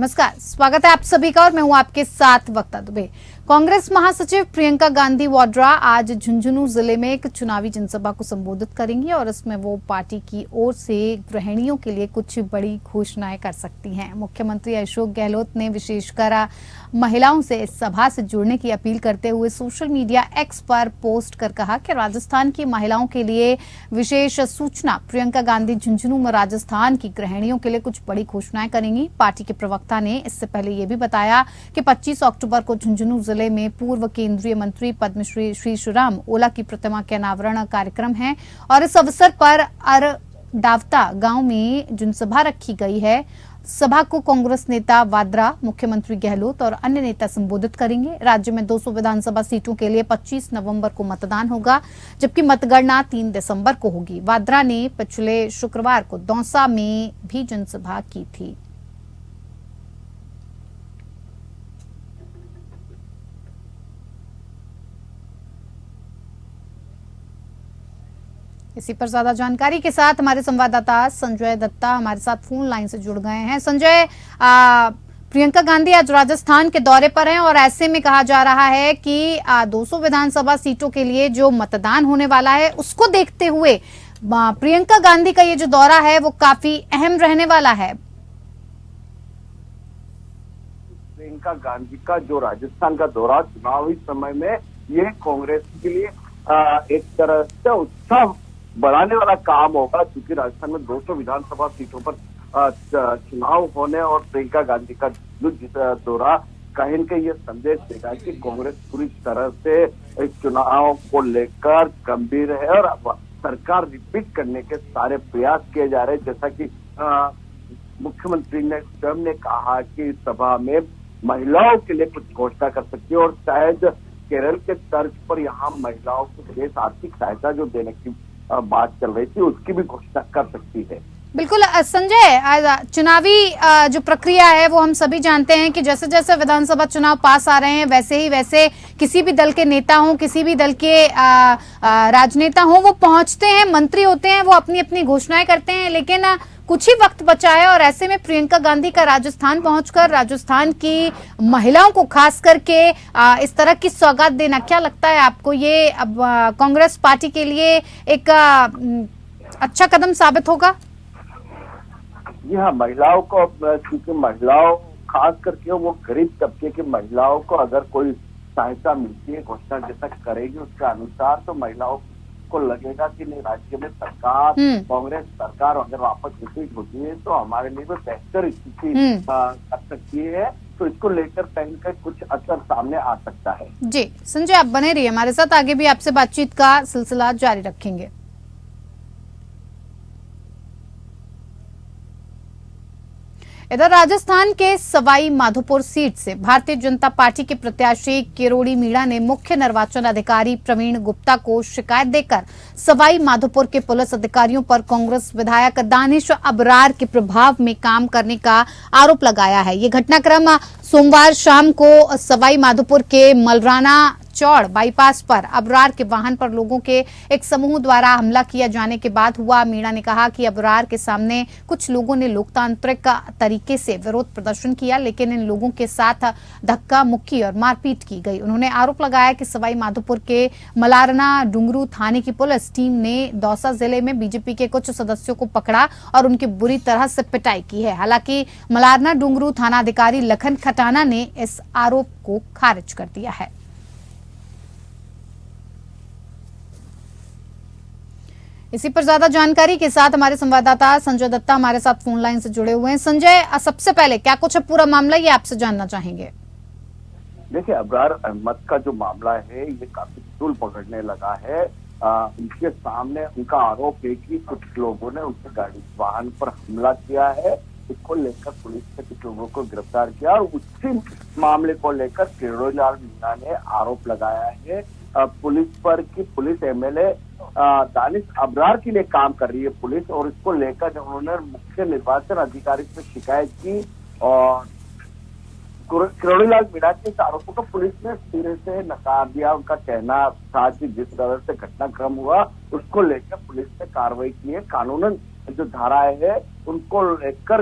नमस्कार, स्वागत है आप सभी का और मैं हूं आपके साथ वक्ता दुबे। कांग्रेस महासचिव प्रियंका गांधी वाड्रा आज झुंझुनू जिले में एक चुनावी जनसभा को संबोधित करेंगी और इसमें वो पार्टी की ओर से गृहिणियों के लिए कुछ बड़ी घोषणाएं कर सकती हैं। मुख्यमंत्री अशोक गहलोत ने विशेषकर महिलाओं से इस सभा से जुड़ने की अपील करते हुए सोशल मीडिया एक्स पर पोस्ट कर कहा कि राजस्थान की महिलाओं के लिए विशेष सूचना। प्रियंका गांधी झुंझुनू में राजस्थान की गृहिणियों के लिए कुछ बड़ी घोषणाएं करेंगी। पार्टी के प्रवक्ता ने इससे पहले ये भी बताया कि 25 अक्टूबर को झुंझुनू जिले में पूर्व केंद्रीय मंत्री पद्मश्री श्री शिवराम ओला की प्रतिमा के अनावरण कार्यक्रम है और इस अवसर पर अरडावता गांव में जनसभा रखी गई है। सभा को कांग्रेस नेता वाड्रा, मुख्यमंत्री गहलोत और अन्य नेता संबोधित करेंगे। राज्य में 200 विधानसभा सीटों के लिए 25 नवंबर को मतदान होगा, जबकि मतगणना 3 दिसंबर को होगी। वाड्रा ने पिछले शुक्रवार को दौसा में भी जनसभा की थी। इसी पर ज्यादा जानकारी के साथ हमारे संवाददाता संजय दत्ता हमारे साथ फोन लाइन से जुड़ गए हैं। संजय, प्रियंका गांधी आज राजस्थान के दौरे पर हैं और ऐसे में कहा जा रहा है कि 200 विधानसभा सीटों के लिए जो मतदान होने वाला है उसको देखते हुए प्रियंका गांधी का ये जो दौरा है वो काफी अहम रहने वाला है। प्रियंका गांधी का जो राजस्थान का दौरा चुनावी समय में ये कांग्रेस के लिए एक तरह से उत्साह बढ़ाने वाला काम होगा, क्योंकि राजस्थान में 200 विधानसभा सीटों पर चुनाव होने और प्रियंका गांधी का जो दौरा कहीं न कहीं ये संदेश देगा कि कांग्रेस पूरी तरह से इस चुनाव को लेकर गंभीर है और सरकार रिपीट करने के सारे प्रयास किए जा रहे हैं। जैसा कि मुख्यमंत्री ने स्वयं ने कहा कि इस सभा में महिलाओं के लिए कुछ घोषणा कर सकती है और शायद केरल के तर्ज पर यहाँ महिलाओं को विशेष आर्थिक सहायता जो देने की बात चल रही थी उसकी भी घोषणा कर सकती है। बिल्कुल संजय, चुनावी जो प्रक्रिया है वो हम सभी जानते हैं कि जैसे जैसे विधानसभा चुनाव पास आ रहे हैं वैसे किसी भी दल के नेता हों, किसी भी दल के राजनेता हों, वो पहुंचते हैं, मंत्री होते हैं, वो अपनी अपनी घोषणाएं करते हैं, लेकिन कुछ ही वक्त बचा है और ऐसे में प्रियंका गांधी का राजस्थान पहुंचकर राजस्थान की महिलाओं को खास करके इस तरह की सौगात देना, क्या लगता है आपको ये अब कांग्रेस पार्टी के लिए एक अच्छा कदम साबित होगा? जी हाँ, महिलाओं को, क्योंकि महिलाओं खास करके वो गरीब तबके की महिलाओं को अगर कोई सहायता मिलती है, घोषणा जैसा करेगी उसके अनुसार, तो महिलाओं को लगेगा कि नहीं, राज्य में सरकार, कांग्रेस सरकार अगर वापस रिपीट होती है तो हमारे लिए भी बेहतर स्थिति कर सकती है। तो इसको लेकर कहीं का कुछ असर सामने आ सकता है। जी संजय, आप बने रहिए हमारे साथ, आगे भी आपसे बातचीत का सिलसिला जारी रखेंगे। इधर राजस्थान के सवाई माधोपुर सीट से भारतीय जनता पार्टी के प्रत्याशी किरोड़ी मीणा ने मुख्य निर्वाचन अधिकारी प्रवीण गुप्ता को शिकायत देकर सवाई माधोपुर के पुलिस अधिकारियों पर कांग्रेस विधायक दानिश अबरार के प्रभाव में काम करने का आरोप लगाया है। ये घटनाक्रम सोमवार शाम को सवाई माधोपुर के मलराना चौड़ बाईपास पर अबरार के वाहन पर लोगों के एक समूह द्वारा हमला किया जाने के बाद हुआ। मीणा ने कहा कि अबरार के सामने कुछ लोगों ने लोकतांत्रिक तरीके से विरोध प्रदर्शन किया, लेकिन इन लोगों के साथ धक्का मुक्की और मारपीट की गई। उन्होंने आरोप लगाया कि सवाई माधोपुर के मलारना डुंगरू थाने की पुलिस टीम ने दौसा जिले में बीजेपी के कुछ सदस्यों को पकड़ा और उनकी बुरी तरह से पिटाई की है। हालांकि मलारना डुंगरू थानाधिकारी लखन खटाना ने इस आरोप को खारिज कर दिया है। इसी पर ज्यादा जानकारी के साथ हमारे संवाददाता संजय दत्ता हमारे साथ फोन लाइन से जुड़े हुए हैं। संजय, सबसे पहले क्या कुछ पूरा मामला ये आपसे जानना चाहेंगे? देखिए, अबरार अहमद का जो मामला है ये काफी तूल पकड़ने लगा है। उनके सामने उनका आरोप है कि कुछ लोगों ने उनके गाड़ी वाहन पर हमला किया है। इसको लेकर पुलिस ने कुछ लोगों को गिरफ्तार किया और उसी मामले को लेकर किरोड़ी लाल मीणा ने आरोप लगाया है पुलिस पर कि पुलिस एमएलए दानिश अबरार के लिए काम कर रही है पुलिस, और इसको लेकर जब उन्होंने मुख्य निर्वाचन अधिकारी से शिकायत की और किरोड़ी लाल मीणा के इस आरोपों को पुलिस ने सिरे से नकार दिया। उनका कहना था कि जिस तरह से घटनाक्रम हुआ उसको लेकर पुलिस ने कार्रवाई की है। कानूनन जो धाराएं है उनको लेकर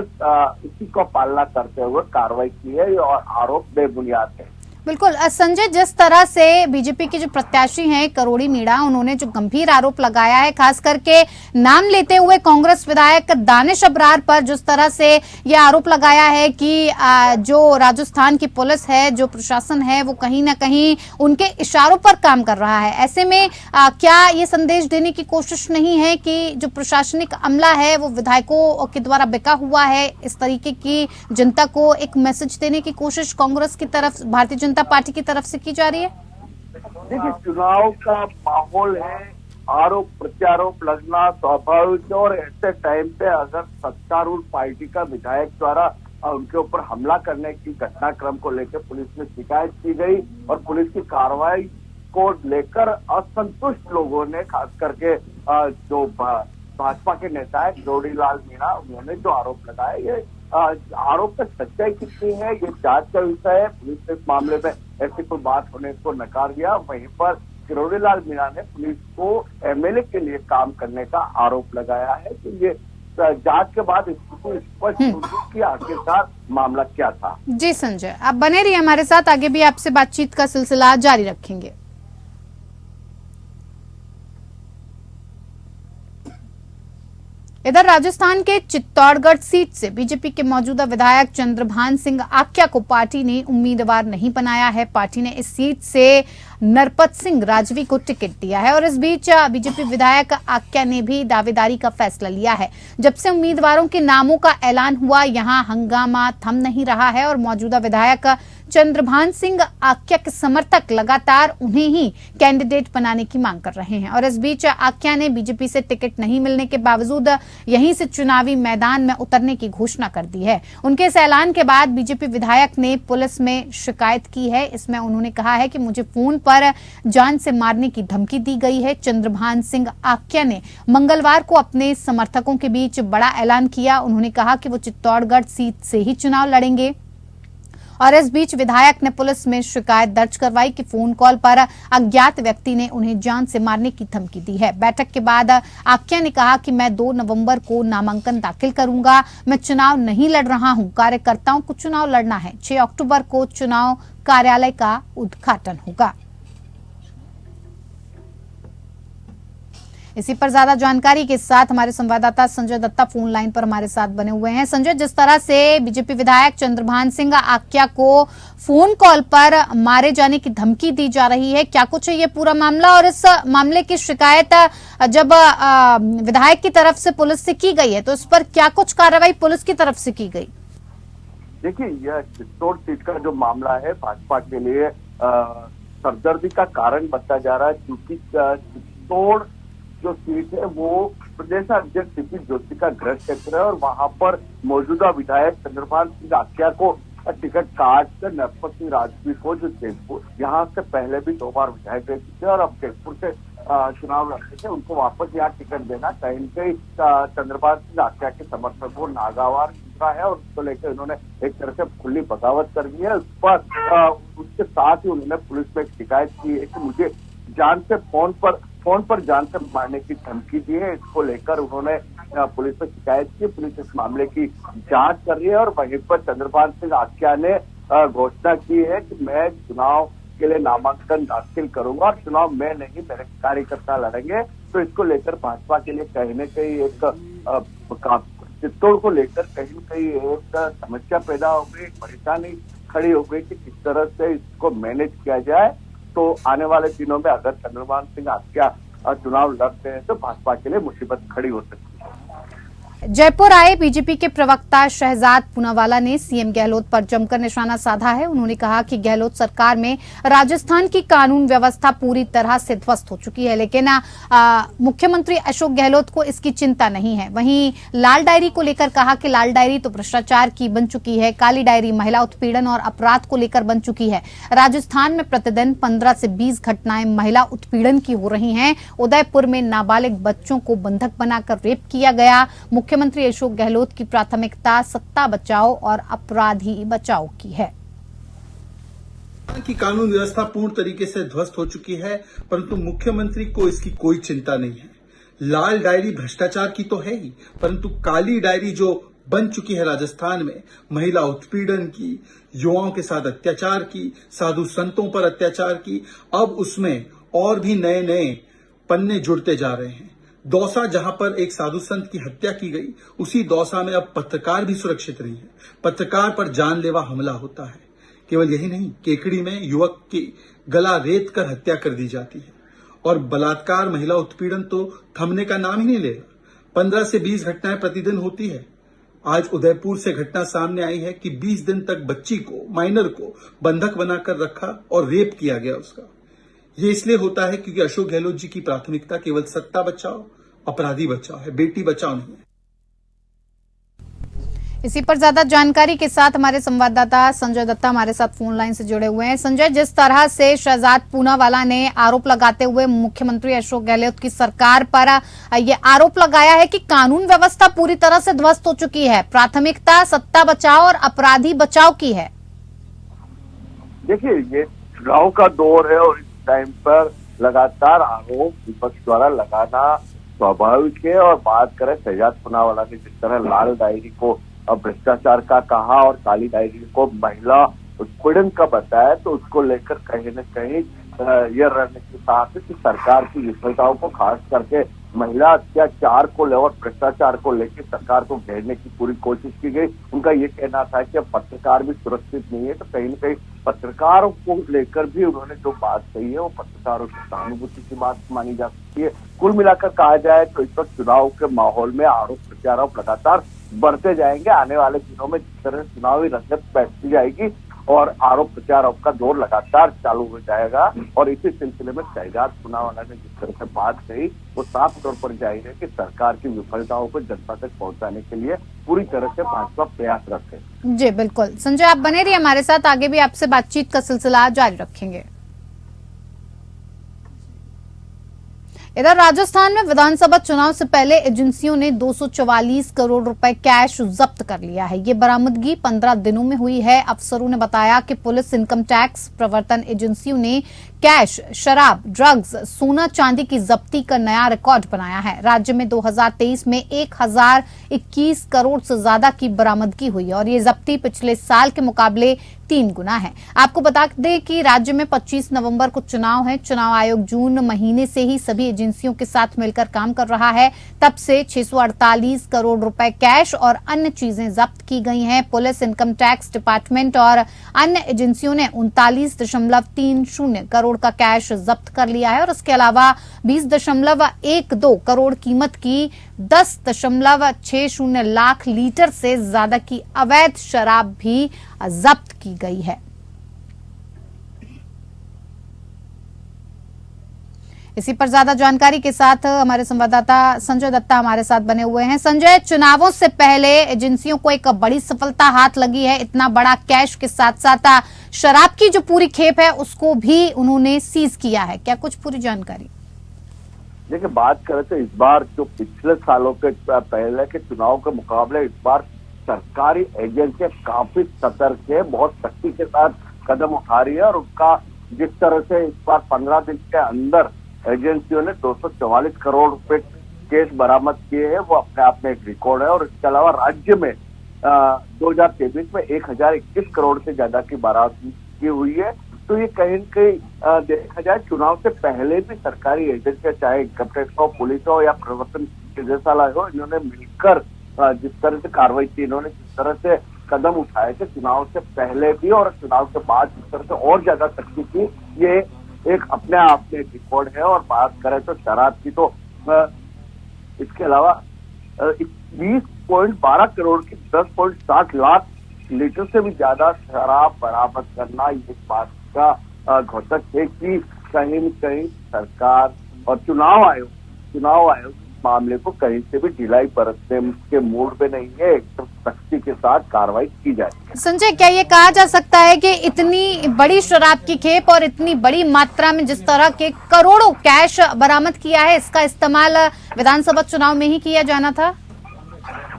इसी को पालना करते हुए कार्रवाई की है और आरोप बेबुनियाद है। बिल्कुल संजय, जिस तरह से बीजेपी के जो प्रत्याशी हैं करोड़ी मीणा, उन्होंने जो गंभीर आरोप लगाया है, खास करके नाम लेते हुए कांग्रेस विधायक दानिश अब्रार पर जिस तरह से ये आरोप लगाया है कि जो राजस्थान की पुलिस है, जो प्रशासन है, वो कहीं ना कहीं उनके इशारों पर काम कर रहा है। ऐसे में क्या ये संदेश देने की कोशिश नहीं है कि जो प्रशासनिक अमला है वो विधायकों के द्वारा बिका हुआ है? इस तरीके की जनता को एक मैसेज देने की कोशिश कांग्रेस की तरफ, भारतीय जनता पार्टी की तरफ से की जा रही है। देखिए, चुनाव का माहौल है, आरोप प्रत्यारोप लगना स्वाभाविक है और ऐसे टाइम पे अगर सत्तारूढ़ पार्टी का विधायक द्वारा उनके ऊपर हमला करने की घटनाक्रम को लेकर पुलिस में शिकायत की गई और पुलिस की कार्रवाई को लेकर असंतुष्ट लोगों ने, खास करके जो भाजपा के नेता है करोड़ी लाल मीणा, उन्होंने जो आरोप लगाया, ये आरोप में सच्चाई कितनी है ये जांच का विषय है। पुलिस ने इस मामले में ऐसी कोई बात होने को नकार दिया। वहीं पर करोड़ी लाल मीणा ने पुलिस को एमएलए के लिए काम करने का आरोप लगाया है। तो ये जांच के बाद इसको स्पष्ट होगी कि आखिरकार मामला क्या था। जी संजय, आप बने रहिए हमारे साथ, आगे भी आपसे बातचीत का सिलसिला जारी रखेंगे। इधर राजस्थान के चित्तौड़गढ़ सीट से बीजेपी के मौजूदा विधायक चंद्रभान सिंह आक्या को पार्टी ने उम्मीदवार नहीं बनाया है। पार्टी ने इस सीट से नरपत सिंह राजवी को टिकट दिया है और इस बीच बीजेपी विधायक आक्या ने भी दावेदारी का फैसला लिया है। जब से उम्मीदवारों के नामों का ऐलान हुआ, यहां हंगामा थम नहीं रहा है और मौजूदा विधायक चंद्रभान सिंह आक्या के समर्थक लगातार उन्हें ही कैंडिडेट बनाने की मांग कर रहे हैं। और इस बीच आक्या ने बीजेपी से टिकट नहीं मिलने के बावजूद यहीं से चुनावी मैदान में उतरने की घोषणा कर दी है। उनके इस ऐलान के बाद बीजेपी विधायक ने पुलिस में शिकायत की है। इसमें उन्होंने कहा है कि मुझे फोन पर जान से मारने की धमकी दी गई है। चंद्रभान सिंह आक्या ने मंगलवार को अपने समर्थकों के बीच बड़ा ऐलान किया। उन्होंने कहा कि वो चित्तौड़गढ़ सीट से ही चुनाव लड़ेंगे और इस बीच विधायक ने पुलिस में शिकायत दर्ज करवाई कि फोन कॉल पर अज्ञात व्यक्ति ने उन्हें जान से मारने की धमकी दी है। बैठक के बाद आक्या ने कहा कि मैं 2 नवंबर को नामांकन दाखिल करूंगा। मैं चुनाव नहीं लड़ रहा हूं, कार्यकर्ताओं को चुनाव लड़ना है। 6 अक्टूबर को चुनाव कार्यालय का उद्घाटन होगा। इसी पर ज्यादा जानकारी के साथ हमारे संवाददाता संजय दत्ता फोन लाइन पर हमारे साथ बने हुए हैं। संजय, जिस तरह से बीजेपी विधायक चंद्रभान सिंह आक्या को फोन कॉल पर मारे जाने की धमकी दी जा रही है, क्या कुछ है ये पूरा मामला और इस मामले की शिकायत जब विधायक की तरफ से पुलिस से की गई है तो इस पर क्या कुछ कार्रवाई पुलिस की तरफ से की गई? देखिए, यह चित्तौड़ सीट का जो मामला है भाजपा के लिए सरदर्दी का कारण बनता जा रहा है, क्योंकि चित्तौड़ जो सीट है वो प्रदेश अध्यक्ष सीपी जोशी का गृह क्षेत्र है और वहां पर मौजूदा विधायक चंद्रभान सिंह आक्या को टिकट काट कर नरपत सिंह राजवी को, जो जयपुर यहाँ से पहले भी 2 बार विधायक रह चुके और अब जयपुर से चुनाव लड़ते थे, उनको वापस यहाँ टिकट देना कहीं न कहीं चंद्रभान सिंह आक्या के समर्थकों को नागवार दूसरा है और उसको लेकर उन्होंने एक तरह से खुली बगावत कर दी है। उस पर उसके साथ ही उन्होंने पुलिस में एक शिकायत की है कि मुझे जान से फोन पर जान से मारने की धमकी दी है। इसको लेकर उन्होंने पुलिस में शिकायत की। पुलिस इस मामले की जांच कर रही है और वहीं पर चंद्रभान सिंह आक्या ने घोषणा की है कि मैं चुनाव के लिए नामांकन दाखिल करूंगा और चुनाव मैं नहीं, मेरे कार्यकर्ता लड़ेंगे। तो इसको लेकर भाजपा के लिए कहीं न कहीं एक चित्तौड़ को लेकर कहीं न कहीं एक समस्या पैदा हो गई, परेशानी खड़ी हो गई कि किस तरह से इसको मैनेज किया जाए। तो आने वाले दिनों में अगर चंद्रभान सिंह आक्या चुनाव लड़ते हैं तो भाजपा के लिए मुसीबत खड़ी हो सकती है। जयपुर आए बीजेपी के प्रवक्ता शहजाद पूनावाला ने सीएम गहलोत पर जमकर निशाना साधा है। उन्होंने कहा कि गहलोत सरकार में राजस्थान की कानून व्यवस्था पूरी तरह से ध्वस्त हो चुकी है, लेकिन मुख्यमंत्री अशोक गहलोत को इसकी चिंता नहीं है। वहीं लाल डायरी को लेकर कहा कि लाल डायरी तो भ्रष्टाचार की बन चुकी है, काली डायरी महिला उत्पीड़न और अपराध को लेकर बन चुकी है। राजस्थान में प्रतिदिन 15 से 20 घटनाएं महिला उत्पीड़न की हो रही हैं। उदयपुर में नाबालिग बच्चों को बंधक बनाकर रेप किया गया। मुख्यमंत्री अशोक गहलोत की प्राथमिकता सत्ता बचाओ और अपराधी बचाओ की है। की कानून व्यवस्था पूर्ण तरीके से ध्वस्त हो चुकी है, परंतु मुख्यमंत्री को इसकी कोई चिंता नहीं है। लाल डायरी भ्रष्टाचार की तो है ही, परंतु काली डायरी जो बन चुकी है राजस्थान में, महिला उत्पीड़न की, युवाओं के साथ अत्याचार की, साधु संतों पर अत्याचार की, अब उसमें और भी नए नए पन्ने जुड़ते जा रहे हैं। दौसा जहां पर एक साधु संत की हत्या की गई, उसी दौसा में अब पत्रकार भी सुरक्षित नहीं है। पत्रकार पर जानलेवा हमला होता है। केवल यही नहीं, केकड़ी में युवक की गला रेत कर हत्या कर दी जाती है। और बलात्कार, महिला उत्पीड़न तो थमने का नाम ही नहीं लेगा। 15 से 20 घटनाएं प्रतिदिन होती है। आज उदयपुर से घटना सामने आई है कि 20 दिन तक बच्ची को, माइनर को बंधक बनाकर रखा और रेप किया गया उसका। ये इसलिए होता है क्योंकि अशोक गहलोत जी की प्राथमिकता केवल सत्ता बचाओ, अपराधी बचाओ है, बेटी बचाओ नहीं है। इसी पर ज्यादा जानकारी के साथ हमारे संवाददाता संजय दत्ता हमारे साथ फोन लाइन से जुड़े हुए हैं। संजय, जिस तरह से शहजाद पूनावाला ने आरोप लगाते हुए मुख्यमंत्री अशोक गहलोत की सरकार पर ये आरोप लगाया है कि कानून व्यवस्था पूरी तरह से ध्वस्त हो चुकी है, प्राथमिकता सत्ता बचाओ और अपराधी बचाओ की है। देखिए, ये चुनाव का दौर है और इस टाइम पर लगातार आरोप विपक्ष द्वारा लगाना स्वाभाविक है। और बात करें शहजाद पूनावाला ने जिस तरह लाल डायरी को भ्रष्टाचार का कहा और काली डायरी को महिला उत्पीड़न का बताया, तो उसको लेकर कहीं न कहीं यह रणनीति साथ है कि सरकार की विफलताओं को, खास करके महिला अत्याचार को और भ्रष्टाचार को लेकर सरकार को घेरने की पूरी कोशिश की गई। उनका ये कहना था कि अब पत्रकार भी सुरक्षित नहीं है, तो कहीं न कहीं पत्रकारों को लेकर भी उन्होंने जो बात कही है वो पत्रकारों की सहानुभूति की बात मानी जा सकती है। कुल मिलाकर कहा जाए तो इस वक्त चुनाव के माहौल में आरोप प्रत्यारोप लगातार बढ़ते जाएंगे। आने वाले दिनों में जिस तरह चुनावी रंगत बैठती जाएगी और आरोप प्रत्यारोप का दौर लगातार चालू हो जाएगा। और इसी सिलसिले में शहजाद पूनावाला ने जिस तरह से बात कही वो साफ तौर पर जाहिर है कि सरकार की विफलताओं को जनता तक पहुंचाने के लिए पूरी तरह से भाजपा प्रयासरत है। जी बिल्कुल संजय, आप बने रहिए हमारे साथ, आगे भी आपसे बातचीत का सिलसिला जारी रखेंगे। इधर राजस्थान में विधानसभा चुनाव से पहले एजेंसियों ने 244 करोड़ रुपए कैश जब्त कर लिया है। ये बरामदगी 15 दिनों में हुई है। अफसरों ने बताया कि पुलिस, इनकम टैक्स, प्रवर्तन एजेंसियों ने कैश, शराब, ड्रग्स, सोना चांदी की जब्ती का नया रिकॉर्ड बनाया है। राज्य में 2023 में 1021 करोड़ से ज्यादा की बरामदगी हुई और ये जब्ती पिछले साल के मुकाबले 3 गुना है। आपको बता दें कि राज्य में 25 नवंबर को चुनाव है। चुनाव आयोग जून महीने से ही सभी एजेंसियों के साथ मिलकर काम कर रहा है। तब से 648 करोड़ रुपए कैश और अन्य चीजें जब्त की गई हैं। पुलिस, इनकम टैक्स डिपार्टमेंट और अन्य एजेंसियों ने 39.30 करोड़ का कैश जब्त कर लिया है और इसके अलावा 20.12 करोड़ कीमत की 10.60 लाख लीटर से ज्यादा की अवैध शराब भी जब्त की गई है। इसी पर ज्यादा जानकारी के साथ हमारे संवाददाता संजय दत्ता हमारे साथ बने हुए हैं। संजय, चुनावों से पहले एजेंसियों को एक बड़ी सफलता हाथ लगी है। इतना बड़ा कैश के साथ साथ शराब की जो पूरी खेप है उसको भी उन्होंने सीज किया है, क्या कुछ पूरी जानकारी? देखिए, बात करें तो इस बार जो पिछले सालों के पहले के चुनाव के मुकाबले इस बार सरकारी एजेंसियां काफी सतर्क है, बहुत सख्ती के साथ कदम उठा रही है। और उनका जिस तरह से इस बार 15 दिन के अंदर एजेंसियों ने 244 करोड़ रुपए केस बरामद किए हैं, वो अपने आप में एक रिकॉर्ड है। और इसके अलावा राज्य में 2023 में 1021 करोड़ से ज्यादा की बरामदगी हुई है। तो ये कहीं न कहीं देखा जाए चुनाव से पहले भी सरकारी एजेंसियां, चाहे इनकम टैक्स हो, पुलिस हो या प्रवर्तन निदेशालय हो, इन्होंने मिलकर जिस तरह से कार्रवाई की, इन्होंने जिस तरह से कदम उठाए थे चुनाव से पहले भी और चुनाव के बाद जिस तरह से और ज्यादा सख्ती की, ये एक अपने आप में रिकॉर्ड है। और बात करें तो शराब की, तो इसके अलावा 20.12 करोड़ की 10.60 लाख लीटर से भी ज्यादा शराब बरामद करना इस बात का घोषक है कि कहीं न कहीं सरकार और चुनाव आयोग मामले को कहीं से भी ढिलाई बरतने के मूड पे नहीं है, एकदम सख्ती के साथ कार्रवाई की जाए। संजय, क्या ये कहा जा सकता है कि इतनी बड़ी शराब की खेप और इतनी बड़ी मात्रा में जिस तरह के करोड़ों कैश बरामद किया है, इसका इस्तेमाल विधानसभा चुनाव में ही किया जाना था?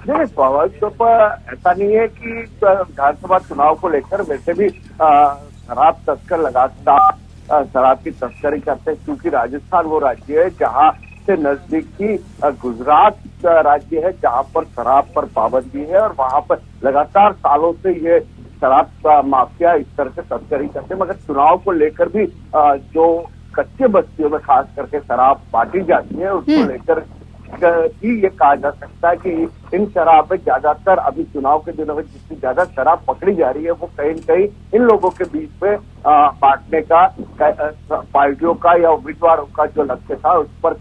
नहीं, स्वाभाविक तौर पर ऐसा नहीं है कि विधानसभा चुनाव को लेकर वैसे भी शराब तस्कर लगातार शराब की तस्करी करते हैं, क्योंकि राजस्थान वो राज्य है जहाँ सबसे नजदीकी गुजरात राज्य है, जहां पर शराब पर पाबंदी है और वहां पर लगातार सालों से ये शराब का माफिया इस तरह से तस्करी करते हैं। मगर चुनाव को लेकर भी जो कच्चे बस्तियों में खास करके शराब बांटी जाती है, उसको लेकर भी ये कहा जा सकता है कि इन शराब में ज्यादातर अभी चुनाव के दिनों में जितनी ज्यादा शराब पकड़ी जा रही है, वो कहीं न कहीं इन लोगों के बीच में बांटने का पार्टियों का या उम्मीदवारों का जो लक्ष्य था उस पर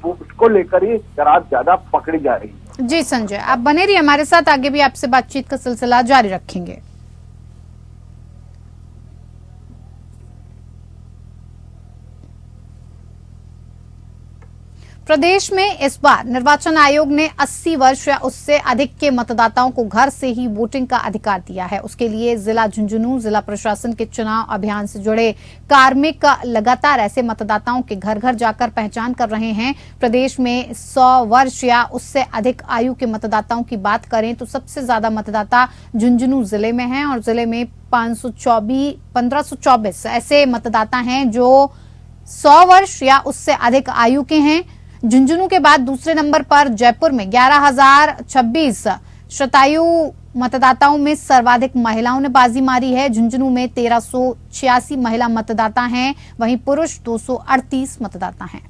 उसको लेकर ही शराब ज्यादा पकड़ी जा रही है। जी संजय, आप बने रहिए हमारे साथ, आगे भी आपसे बातचीत का सिलसिला जारी रखेंगे। प्रदेश में इस बार निर्वाचन आयोग ने 80 वर्ष या उससे अधिक के मतदाताओं को घर से ही वोटिंग का अधिकार दिया है। उसके लिए जिला झुंझुनू जिला प्रशासन के चुनाव अभियान से जुड़े कार्मिक लगातार ऐसे मतदाताओं के घर घर जाकर पहचान कर रहे हैं। प्रदेश में 100 वर्ष या उससे अधिक आयु के मतदाताओं की बात करें तो सबसे ज्यादा मतदाता झुंझुनू जिले में हैं और जिले में 1524 ऐसे मतदाता हैं जो 100 वर्ष या उससे अधिक आयु के हैं। झुंझुनू के बाद दूसरे नंबर पर जयपुर में 11,026 शतायु मतदाताओं में सर्वाधिक महिलाओं ने बाजी मारी है। झुंझुनू में 1386 महिला मतदाता हैं, वहीं पुरुष 238 मतदाता हैं।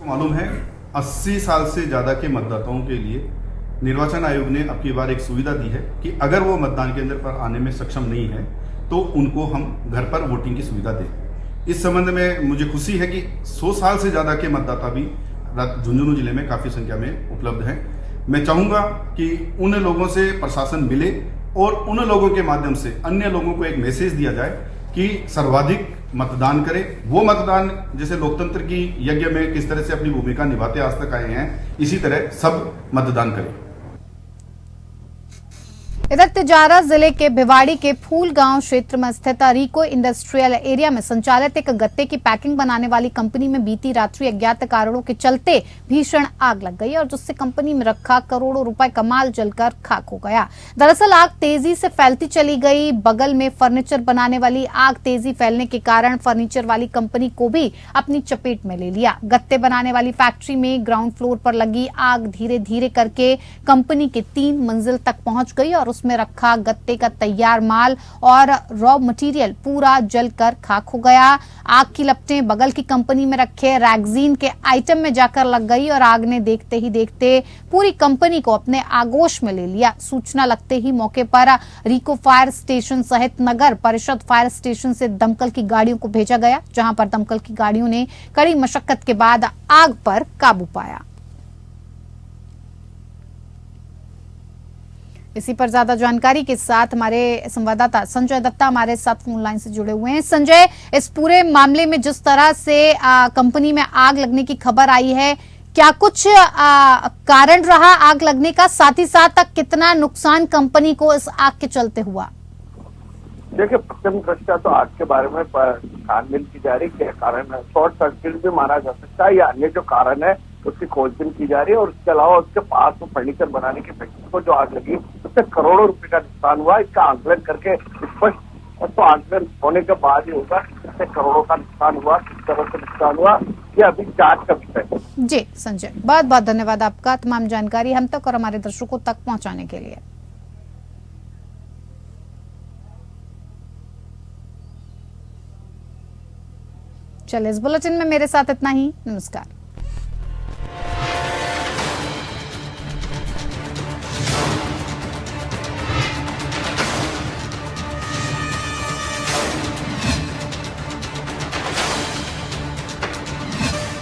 मालूम है 80 साल से ज्यादा के मतदाताओं के लिए निर्वाचन आयोग ने अब की बार एक सुविधा दी है कि अगर वो मतदान केंद्र पर आने में सक्षम नहीं है तो उनको हम घर पर वोटिंग की सुविधा दें। इस संबंध में मुझे खुशी है कि 100 साल से ज्यादा के मतदाता भी झुंझुनू जिले में काफी संख्या में उपलब्ध हैं। मैं चाहूंगा कि उन लोगों से प्रशासन मिले और उन लोगों के माध्यम से अन्य लोगों को एक मैसेज दिया जाए कि सर्वाधिक मतदान करें। वो मतदान जैसे लोकतंत्र की यज्ञ में किस तरह से अपनी भूमिका निभाते आज तक आए हैं, इसी तरह सब मतदान करें। इधर तिजारा जिले के भिवाड़ी के फूल गांव क्षेत्र में स्थित रिको इंडस्ट्रियल एरिया में संचालित एक गत्ते की पैकिंग बनाने वाली कंपनी में बीती रात्रि अज्ञात कारणों के चलते भीषण आग लग गई और जिससे कंपनी में रखा करोड़ों रुपए का माल जलकर खाक हो गया। दरअसल आग तेजी से फैलती चली गई। बगल में फर्नीचर बनाने वाली आग तेजी फैलने के कारण फर्नीचर वाली कंपनी को भी अपनी चपेट में ले लिया। गत्ते बनाने वाली फैक्ट्री में ग्राउंड फ्लोर पर लगी आग धीरे धीरे करके कंपनी के 3 मंजिल तक पहुंच गई और उसमें रखा गत्ते का तैयार माल और रॉ मटेरियल पूरा जलकर खाक हो गया। आग की लपटें बगल की कंपनी में रखे रैगजीन के आइटम में जाकर लग गई और आग ने देखते ही देखते पूरी कंपनी को अपने आगोश में ले लिया। सूचना लगते ही मौके पर रिको फायर स्टेशन सहित नगर परिषद फायर स्टेशन से दमकल की गाड़ियों को भेजा गया, जहां पर दमकल की गाड़ियों ने कड़ी मशक्कत के बाद आग पर काबू पाया। इसी पर ज्यादा जानकारी के साथ हमारे संवाददाता संजय दत्ता हमारे साथ फोन लाइन से जुड़े हुए हैं। संजय, इस पूरे मामले में जिस तरह से कंपनी में आग लगने की खबर आई है, क्या कुछ कारण रहा आग लगने का, साथ ही साथ कितना नुकसान कंपनी को इस आग के चलते हुआ? देखिए, प्रथम दृष्टया तो आग के बारे में छानबीन की जा रही है। क्या कारण है, शॉर्ट सर्किट भी माना जा सकता है या अन्य जो कारण है उसकी खोजबीन की जा रही है। और इसके अलावा उसके पास में फर्नीचर बनाने की फैक्ट्री को जो आग लगी उससे करोड़ों रुपए का नुकसान हुआ। इसका आंकलन करके स्पष्ट तो आंकलन होने के बाद ही होगा कितने करोड़ों का नुकसान हुआ, किस तरह से नुकसान हुआ, ये अभी जांच का विषय है। जी संजय, बहुत बहुत धन्यवाद आपका तमाम जानकारी हम तक और हमारे दर्शकों तक पहुंचाने के लिए। चलिए, इस बुलेटिन में मेरे साथ इतना ही। नमस्कार।